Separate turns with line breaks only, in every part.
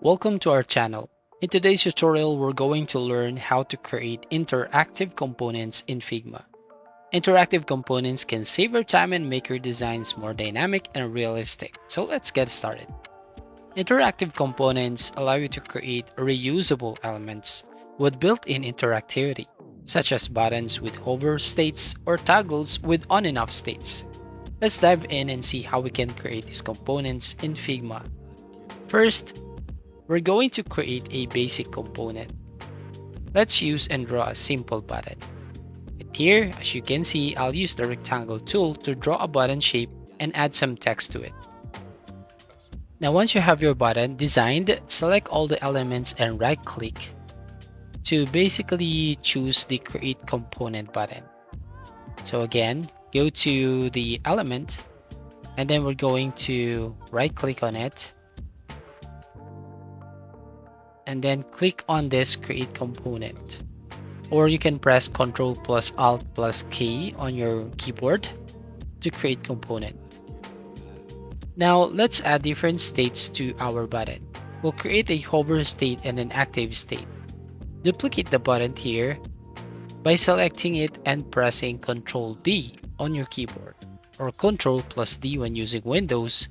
Welcome to our channel. In today's tutorial, we're going to learn how to create interactive components in Figma. Interactive components can save your time and make your designs more dynamic and realistic. So let's get started. Interactive components allow you to create reusable elements with built-in interactivity, such as buttons with hover states or toggles with on and off states. Let's dive in and see how we can create these components in Figma. First, we're going to create a basic component. Let's use and draw a simple button. Here, as you can see, I'll use the rectangle tool to draw a button shape and add some text to it. Now once you have your button designed, select all the elements and right click to basically choose the create component button. So again, go to the element and then we're going to right click on it and then click on this create component, or you can press Ctrl plus Alt plus K on your keyboard to create component. Now let's add different states to our button. We'll create a hover state and an active state. Duplicate the button here by selecting it and pressing Ctrl D on your keyboard, or Ctrl plus D when using Windows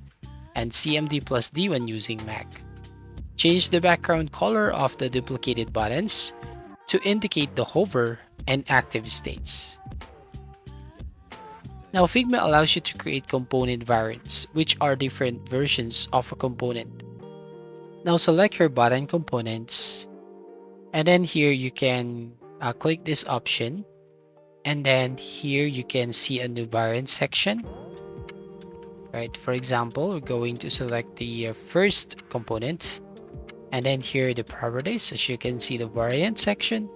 and CMD plus D when using Mac. Change the background color of the duplicated buttons to indicate the hover and active states. Now Figma allows you to create component variants, which are different versions of a component. Now select your button components, and then here you can click this option, and then here you can see a new variant section. Right, for example, we're going to select the first component, and then here the properties, as you can see the variant section,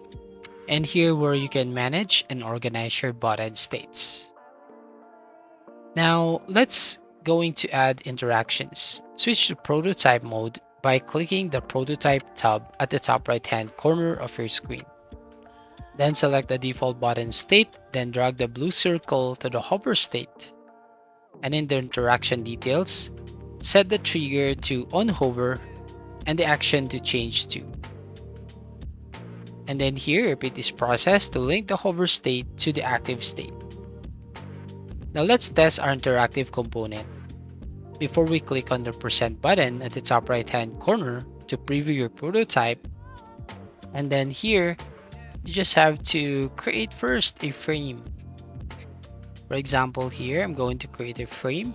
and here where you can manage and organize your button states. Now let's going to add interactions. Switch to prototype mode by clicking the prototype tab at the top right hand corner of your screen. Then select the default button state, then drag the blue circle to the hover state. And in the interaction details, set the trigger to on hover and the action to change to. And then here, repeat this process to link the hover state to the active state. Now let's test our interactive component. Before we click on the % button at the top right hand corner to preview your prototype, and then here, you just have to create first a frame. For example, here I'm going to create a frame,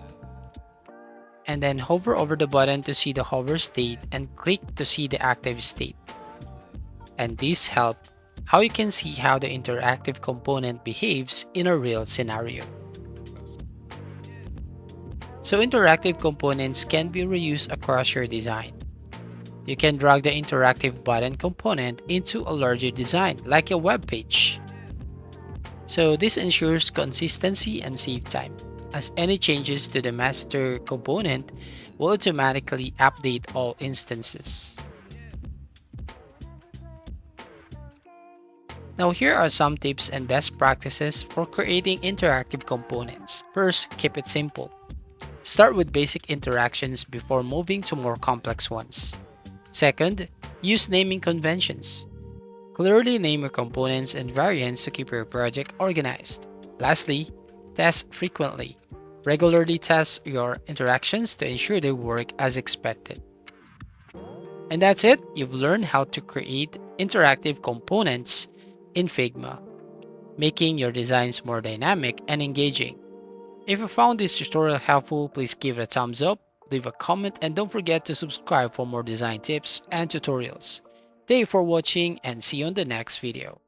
and then hover over the button to see the hover state and click to see the active state. And this helps how you can see how the interactive component behaves in a real scenario. So interactive components can be reused across your design. You can drag the interactive button component into a larger design, like a web page. So this ensures consistency and save time, as any changes to the master component will automatically update all instances. Now here are some tips and best practices for creating interactive components. First, keep it simple. Start with basic interactions before moving to more complex ones. Second, use naming conventions. Clearly name your components and variants to keep your project organized. Lastly, test frequently. Regularly test your interactions to ensure they work as expected. And that's it. You've learned how to create interactive components in Figma, making your designs more dynamic and engaging. If you found this tutorial helpful, please give it a thumbs up, leave a comment, and don't forget to subscribe for more design tips and tutorials. Thank you for watching and see you on the next video.